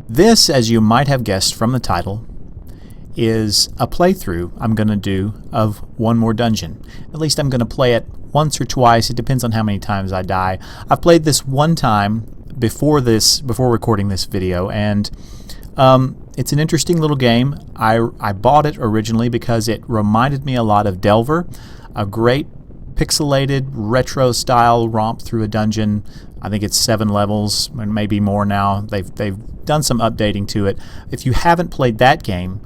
This, as you might have guessed from the title, is a playthrough I'm going to do of One More Dungeon. At least I'm going to play it once or twice. It depends on how many times I die. I've played this one time before recording this video, and it's an interesting little game. I bought it originally because it reminded me a lot of Delver, a great pixelated retro style romp through a dungeon. I think it's 7 levels, and maybe more now. They've done some updating to it. If you haven't played that game,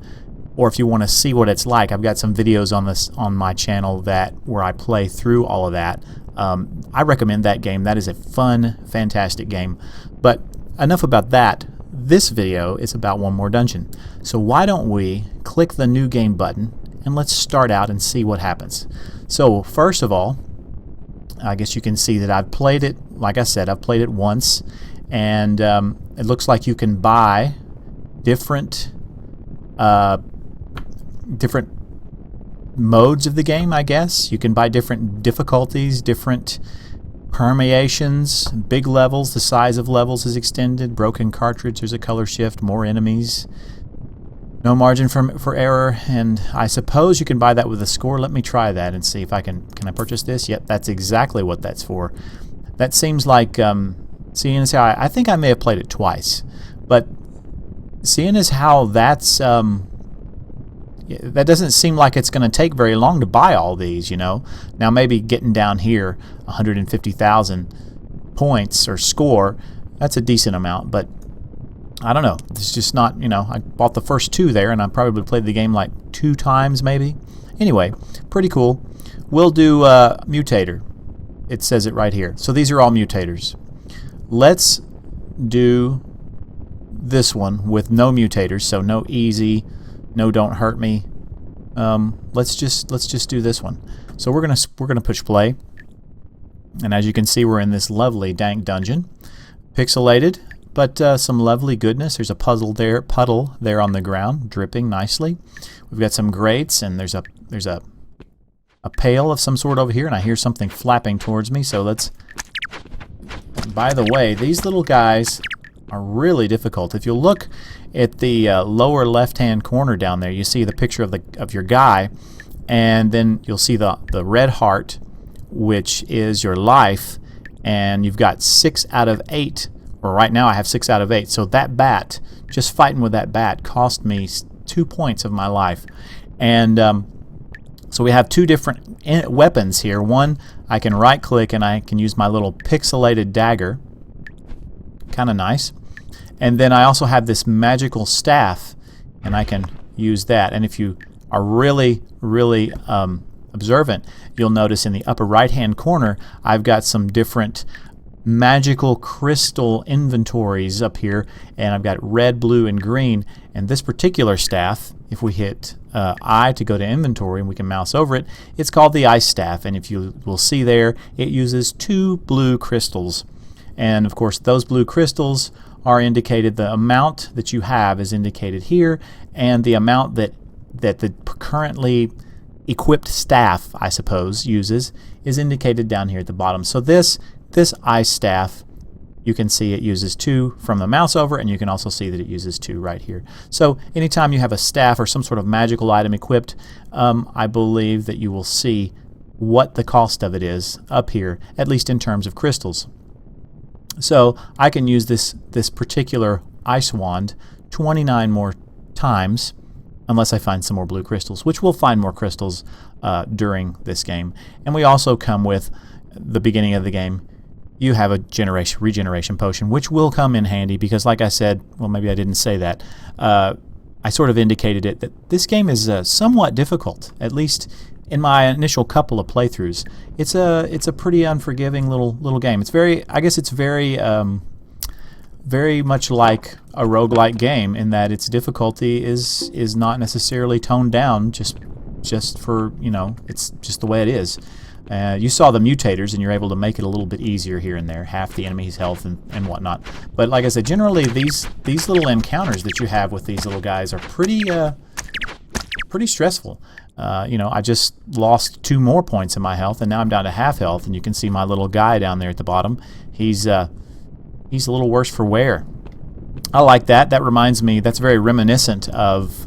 or if you want to see what it's like, I've got some videos on my channel where I play through all of that. I recommend that game. That is a fun, fantastic game. But enough about that. This video is about One More Dungeon. So why don't we click the New Game button and let's start out and see what happens. So first of all, I guess you can see that I've played it. Like I said, I've played it once, and it looks like you can buy different modes of the game, I guess. You can buy different difficulties, different permeations, big levels, the size of levels is extended, broken cartridge, there's a color shift, more enemies, no margin for error, and I suppose you can buy that with a score. Let me try that and see if I can I purchase this? Yep, that's exactly what that's for. That seems like, seeing as how I think I may have played it twice, but seeing as how that doesn't seem like it's going to take very long to buy all these, you know. Now maybe getting down here, 150,000 points or score, that's a decent amount, but I don't know. It's just not, you know, I bought the first 2 there, and I probably played the game like 2 times maybe. Anyway, pretty cool. We'll do Mutator. It says it right here. So these are all mutators. Let's do this one with no mutators, so no easy, no don't hurt me. Let's just do this one. So we're gonna push play, and as you can see, we're in this lovely dank dungeon, pixelated, but some lovely goodness. There's a puddle there on the ground, dripping nicely. We've got some grates, and there's a pail of some sort over here, and I hear something flapping towards me. So let's. By the way, these little guys are really difficult. If you look at the lower left-hand corner down there, you see the picture of your guy, and then you'll see the red heart, which is your life, and you've got 6 out of 8. Or right now I have 6 out of 8. So that bat, just fighting with that bat, cost me 2 points of my life. And so we have 2 different weapons here. One, I can right-click and I can use my little pixelated dagger. Kind of nice. And then I also have this magical staff, and I can use that. And if you are really, really observant, you'll notice in the upper right-hand corner, I've got some different magical crystal inventories up here, and I've got red, blue, and green. And this particular staff, if we hit I to go to inventory and we can mouse over it, it's called the ice staff, and if you will see there, it uses 2 blue crystals. And of course those blue crystals are indicated, the amount that you have is indicated here, and the amount that the currently equipped staff, I suppose, uses is indicated down here at the bottom. So this ice staff, you can see it uses 2 from the mouse over, and you can also see that it uses 2 right here. So anytime you have a staff or some sort of magical item equipped, I believe that you will see what the cost of it is up here, at least in terms of crystals. So I can use this particular ice wand 29 more times, unless I find some more blue crystals, which we'll find more crystals during this game. And we also come with the beginning of the game. You have a regeneration potion, which will come in handy because, like I said, well, maybe I didn't say that. I sort of indicated it that this game is somewhat difficult, at least in my initial couple of playthroughs. It's a pretty unforgiving little game. It's very very much like a roguelike game in that its difficulty is not necessarily toned down just for, you know, it's just the way it is. You saw the mutators, and you're able to make it a little bit easier here and there, half the enemy's health and whatnot. But like I said, generally these little encounters that you have with these little guys are pretty stressful. You know, I just lost 2 more points in my health, and now I'm down to half health. And you can see my little guy down there at the bottom. He's a little worse for wear. I like that. That reminds me, that's very reminiscent of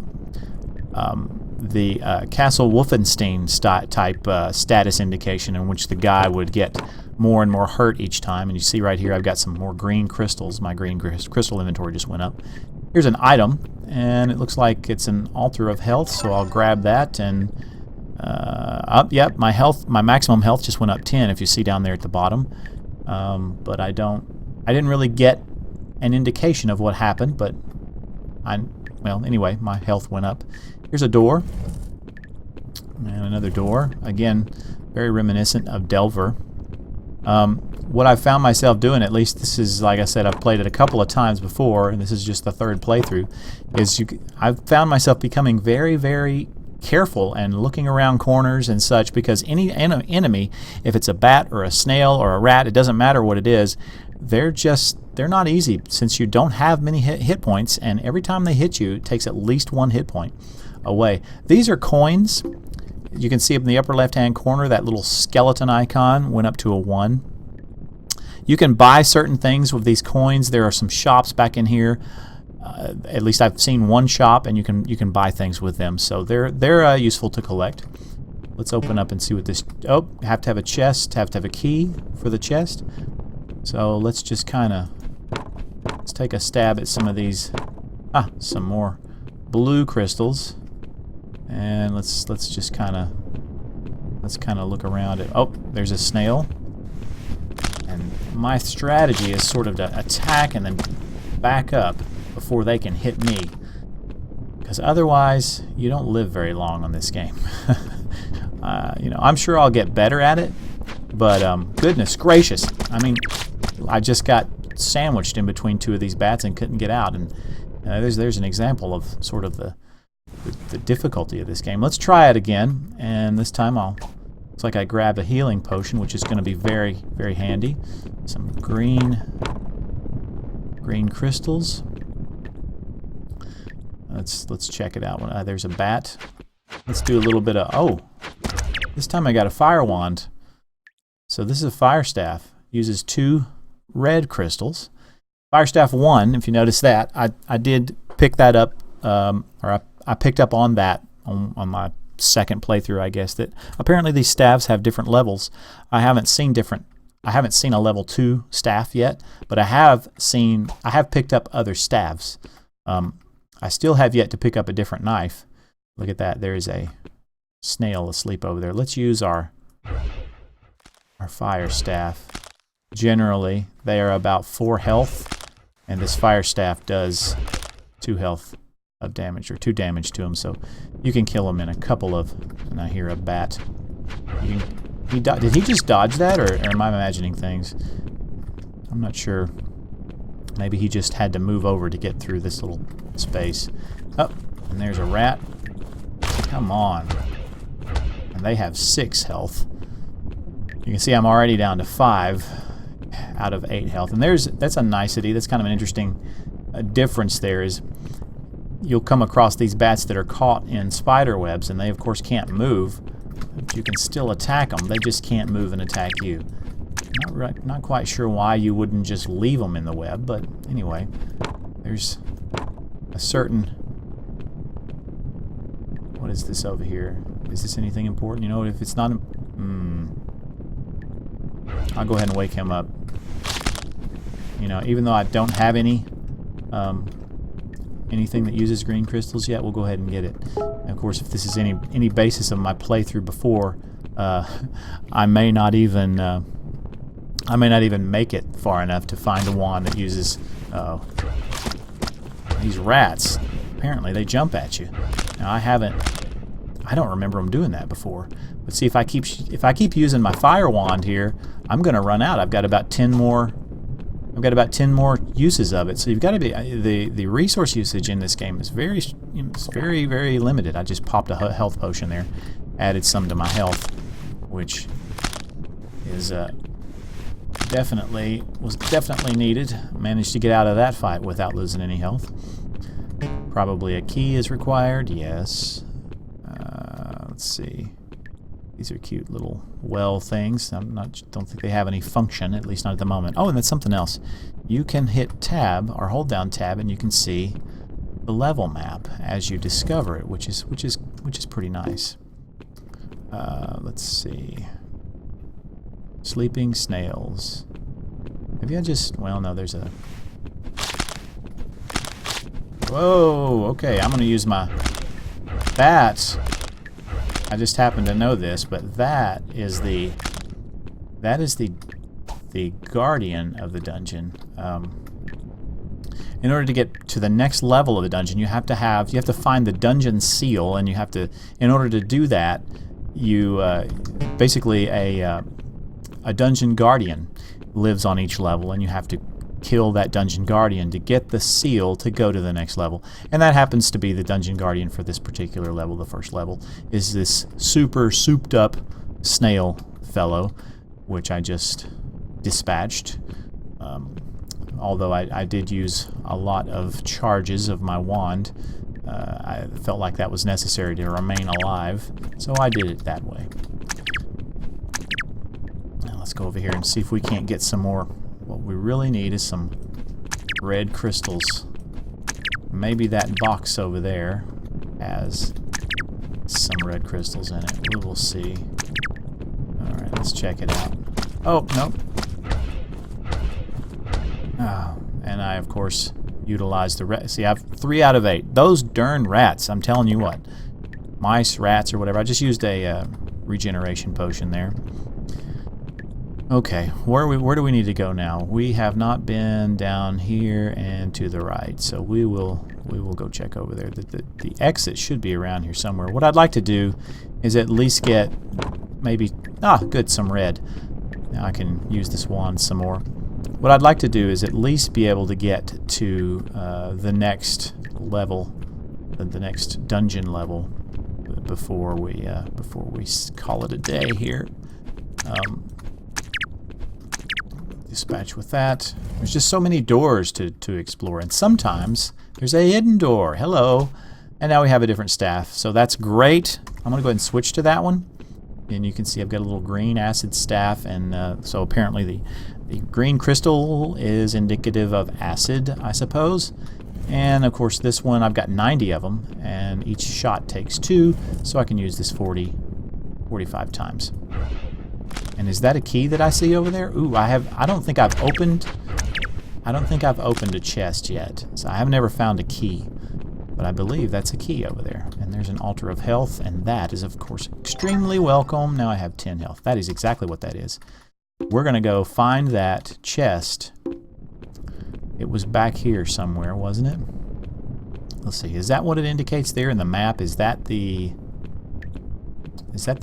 the Castle Wolfenstein type status indication, in which the guy would get more and more hurt each time. And you see right here I've got some more green crystals. My green crystal inventory just went up. Here's an item, and it looks like it's an altar of health, so I'll grab that. And yep, my maximum health just went up 10, if you see down there at the bottom. But I didn't really get an indication of what happened, but well, anyway, my health went up. Here's a door, and another door. Again, very reminiscent of Delver. What I've found myself doing, at least this is, like I said, I've played it a couple of times before, and this is just the third playthrough, is I've found myself becoming very, very careful and looking around corners and such, because any enemy, if it's a bat or a snail or a rat, it doesn't matter what it is, they're not easy, since you don't have many hit points, and every time they hit you, it takes at least 1 hit point away. These are coins. You can see up in the upper left hand corner that little skeleton icon went up to a 1. You can buy certain things with these coins. There are some shops back in here. At least I've seen one shop, and you can buy things with them. So they're useful to collect. Let's open up and see what this. Oh, have to have a chest. Have to have a key for the chest. So let's just let's take a stab at some of these. Some more blue crystals. And let's just kind of look around it. Oh, there's a snail. And my strategy is sort of to attack and then back up before they can hit me, because otherwise you don't live very long on this game. I'm sure I'll get better at it, but goodness gracious, I mean, I just got sandwiched in between 2 of these bats and couldn't get out. And there's an example of sort of the difficulty of this game. Let's try it again, and this time looks like I grabbed a healing potion, which is going to be very, very handy. Some green crystals. Let's check it out. There's a bat. Let's do a little bit of, this time I got a fire wand. So this is a fire staff. Uses 2 red crystals. Fire staff 1, if you notice that, I did pick that up, or I picked up on that on my second playthrough, I guess, that apparently these staffs have different levels. I haven't seen a level 2 staff yet, but I have picked up other staffs. I still have yet to pick up a different knife. Look at that, there is a snail asleep over there. Let's use our fire staff. Generally, they are about 4 health, and this fire staff does 2 health of damage, or 2 damage to him, so you can kill him in a couple of. And I hear a bat. Did he just dodge that, or am I imagining things? I'm not sure. Maybe he just had to move over to get through this little space. Oh, and there's a rat. Come on. And they have 6 health. You can see I'm already down to 5 out of 8 health. And that's a nicety. That's kind of an interesting difference there, is you'll come across these bats that are caught in spider webs, and they of course can't move, but you can still attack them. They just can't move and attack you. Not quite sure why you wouldn't just leave them in the web, but anyway, there's a certain... What is this over here? Is this anything important? You know, if it's not... I'll go ahead and wake him up. You know, even though I don't have anything that uses green crystals yet, we'll go ahead and get it. And of course, if this is any basis of my playthrough before, I may not even make it far enough to find a wand that uses these rats. Apparently, they jump at you. Now, I don't remember them doing that before. But see, if I keep using my fire wand here, I'm going to run out. I've got about 10 more uses of it. So you've got to be the resource usage in this game is very, very limited. I just popped a health potion there, added some to my health, which is definitely needed. Managed to get out of that fight without losing any health. Probably a key is required. Yes. Let's see. These are cute little well things. Don't think they have any function, at least not at the moment. Oh, and that's something else. you can hit tab or hold down tab and you can see the level map as you discover it, which is pretty nice. Let's see. Sleeping snails. Maybe I just, well, no, there's a... Whoa, okay, I'm gonna use my... That, I just happen to know this, but that is the guardian of the dungeon. In order to get to the next level of the dungeon, you have to find the dungeon seal, and you have to, in order to do that, you basically a dungeon guardian lives on each level, and you have to kill that dungeon guardian to get the seal to go to the next level. And that happens to be the dungeon guardian for this particular level. The first level is this super souped up snail fellow, which I just dispatched. Although I did use a lot of charges of my wand, I felt like that was necessary to remain alive, so I did it that way. Now let's go over here and see if we can't get some more. What we really need is some red crystals. Maybe that box over there has some red crystals in it. We will see. Alright, let's check it out. Oh, nope. Oh, and I, of course, utilized the rat. See, I have 3 out of 8. Those darn rats, I'm telling you what. Mice, rats, or whatever. I just used a regeneration potion there. Okay, where do we need to go now? We have not been down here and to the right, so we will go check over there. The exit should be around here somewhere. What I'd like to do is at least get maybe good, some red. Now I can use this wand some more. What I'd like to do is at least be able to get to the next level, the next dungeon level, before we call it a day here. Dispatch with that. There's just so many doors to explore, and sometimes there's a hidden door. Hello. And now we have a different staff, so that's great. I'm gonna go ahead and switch to that one, and you can see I've got a little green acid staff, and so apparently the green crystal is indicative of acid, I suppose. And of course this one, I've got 90 of them, and each shot takes 2, so I can use this 45 times. And is that a key that I see over there? Ooh, I don't think I've opened a chest yet. So I have never found a key. But I believe that's a key over there. And there's an altar of health, and that is of course extremely welcome. Now I have 10 health. That is exactly what that is. We're gonna go find that chest. It was back here somewhere, wasn't it? Let's see, is that what it indicates there in the map? Is that the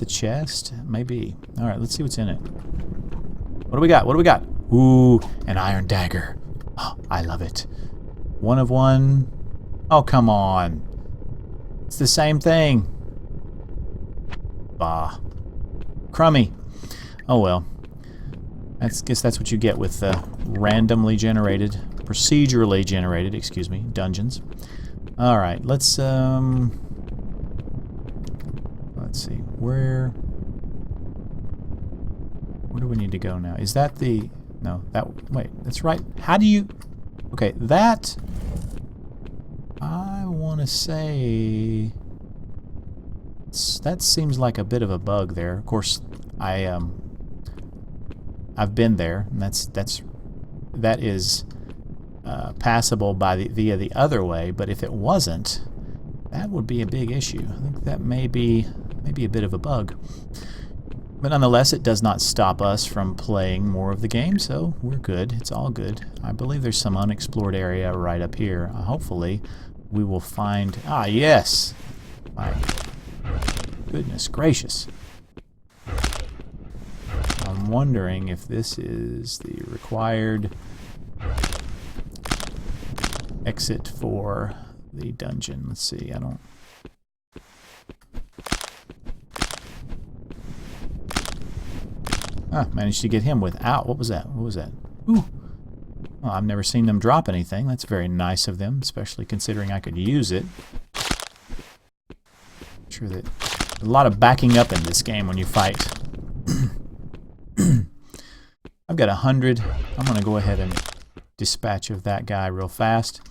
chest? Maybe. Alright, let's see what's in it. What do we got? What do we got? Ooh, an iron dagger. Oh, I love it. 1 of 1. Oh, come on. It's the same thing. Bah. Crummy. Oh well. Guess that's what you get with randomly generated, procedurally generated, excuse me, dungeons. Alright, let's see. Where do we need to go now? Is that the... No, that... Wait, that's right. How do you... Okay, that... I want to say... That seems like a bit of a bug there. Of course, I've been there, and that is passable via the other way. But if it wasn't, that would be a big issue. I think that may be a bit of a bug. But nonetheless, it does not stop us from playing more of the game, so we're good. It's all good. I believe there's some unexplored area right up here. Hopefully, we will find... Ah, yes! My goodness gracious. I'm wondering if this is the required exit for the dungeon. Let's see, I don't... Ah, managed to get him without... What was that? What was that? Ooh! Well, I've never seen them drop anything. That's very nice of them, especially considering I could use it. I'm sure that... A lot of backing up in this game when you fight. I've got 100. I'm going to go ahead and dispatch of that guy real fast.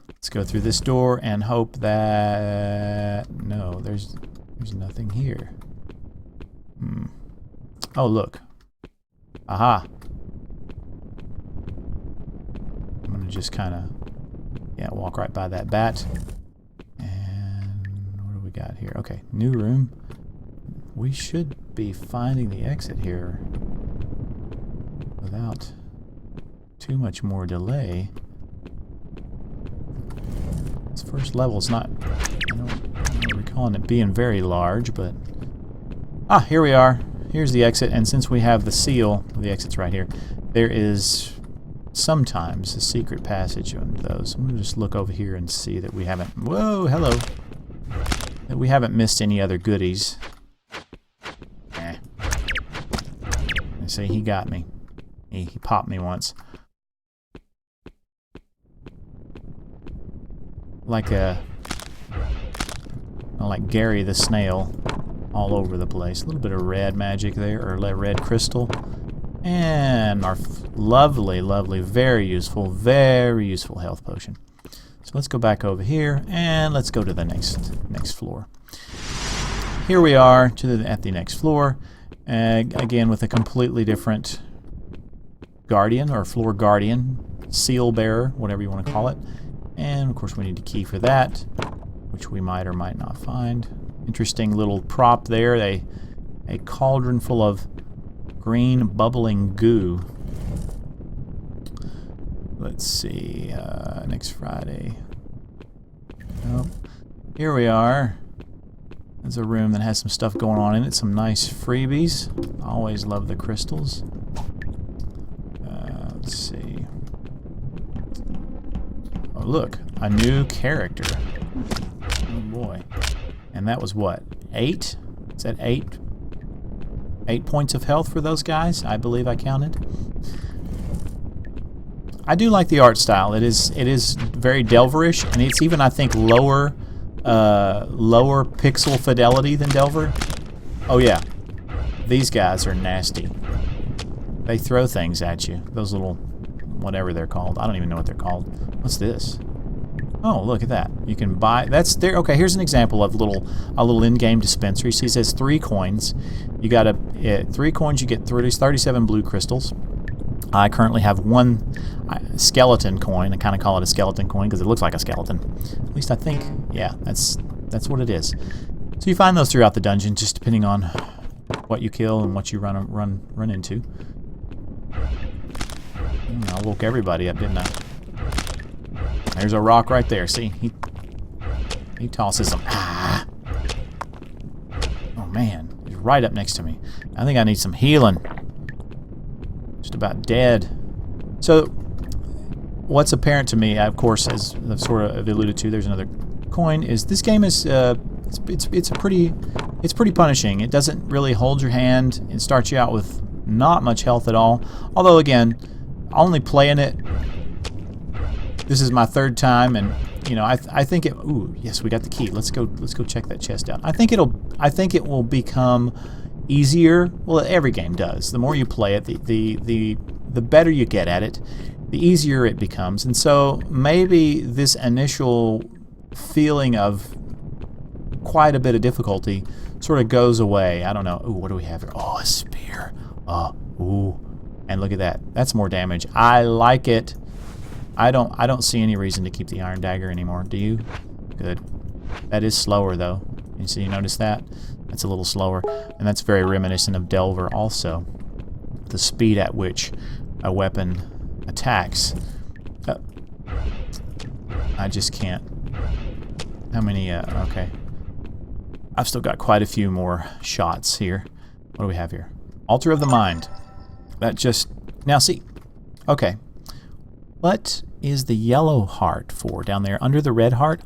Let's go through this door and hope that... No, there's nothing here. Oh, look. Aha. I'm going to just kind of, walk right by that bat. And what do we got here? Okay, new room. We should be finding the exit here without too much more delay. This first level is not, I don't recall it being very large, but... Ah, here we are. Here's the exit, and since we have the seal, the exit's right here, there is sometimes a secret passage on those. I'm going to just look over here and see that we haven't... Whoa, hello. That we haven't missed any other goodies. I see, he got me. He popped me once. Like Gary the Snail, all over the place. A little bit of red magic there, or red crystal. And our lovely, lovely, very useful health potion. So let's go back over here, and let's go to the next floor. Here we are at the next floor, again with a completely different guardian, or floor guardian, seal bearer, whatever you want to call it. And of course we need a key for that, which we might or might not find. Interesting little prop there, a cauldron full of green bubbling goo. Let's see, next Friday. Oh, here we are. There's a room that has some stuff going on in it, some nice freebies. Always love the crystals. Let's see. Oh, look, a new character. Oh boy. And that was what? 8? Is that 8? 8 points of health for those guys, I believe I counted. I do like the art style. It is very Delverish, and it's even, I think, lower pixel fidelity than Delver. Oh yeah, these guys are nasty. They throw things at you. Those little, whatever they're called. I don't even know what they're called. What's this? Oh, look at that. You can buy... That's there. Okay, here's an example of a little in-game dispensary. See, it says 3 coins. You got 3 coins, you get 37 blue crystals. I currently have 1 skeleton coin. I kind of call it a skeleton coin because it looks like a skeleton. At least I think. Yeah, that's what it is. So you find those throughout the dungeon, just depending on what you kill and what you run into. I woke everybody up, didn't I? There's a rock right there. See, he tosses them. Ah! Oh man, he's right up next to me. I think I need some healing. Just about dead. So, what's apparent to me, of course, as I've sort of alluded to, there's another coin. Is this game is it's pretty punishing. It doesn't really hold your hand. It starts you out with not much health at all. Although again, only playing it. This is my 3rd time, and you know, I think it. Ooh, yes, we got the key. Let's go check that chest out. I think it will become easier. Well, every game does. The more you play it, the better you get at it, the easier it becomes. And so maybe this initial feeling of quite a bit of difficulty sort of goes away. I don't know. Ooh, what do we have here? Oh, a spear. Oh, ooh, and look at that. That's more damage. I like it. I don't see any reason to keep the iron dagger anymore. Do you? Good. That is slower though. You notice that? That's a little slower, and that's very reminiscent of Delver also. The speed at which a weapon attacks. I just can't. How many? Okay. I've still got quite a few more shots here. What do we have here? Altar of the Mind. That just... Now see. Okay. What is the yellow heart for down there? Under the red heart?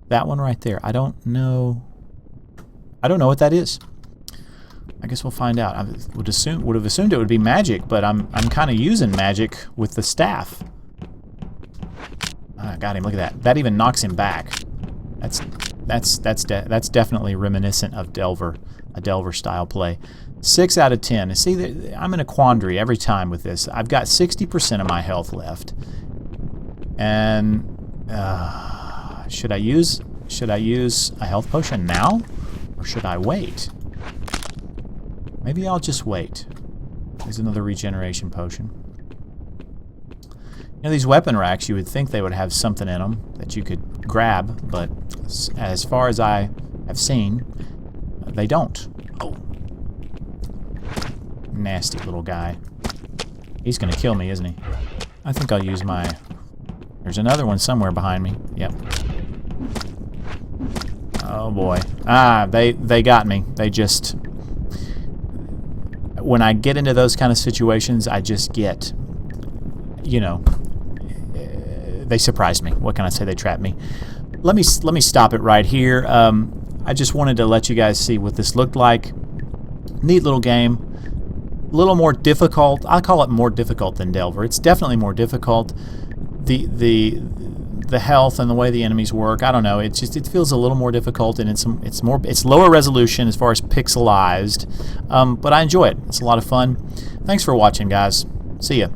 That one right there. I don't know. I don't know what that is. I guess we'll find out. I would have assumed it would be magic, but I'm kind of using magic with the staff. I got him. Look at that. That even knocks him back. That's definitely reminiscent of Delver, a Delver style play. 6 out of 10. See, I'm in a quandary every time with this. I've got 60% of my health left. And should I use a health potion now? Or should I wait? Maybe I'll just wait. There's another regeneration potion. You know, these weapon racks, you would think they would have something in them that you could grab, but as far as I have seen, they don't. Oh. Nasty little guy. He's gonna kill me, isn't he? I think I'll use my... There's another one somewhere behind me. Yep. Oh boy. Ah, they got me. They just... When I get into those kind of situations, I just get... You know... They surprised me. What can I say? They trapped me. Let me stop it right here. I just wanted to let you guys see what this looked like. Neat little game. A little more difficult. I call it more difficult than Delver. It's definitely more difficult. The health and the way the enemies work, I don't know. It feels a little more difficult, and it's lower resolution as far as pixelized. But I enjoy it. It's a lot of fun. Thanks for watching, guys. See ya.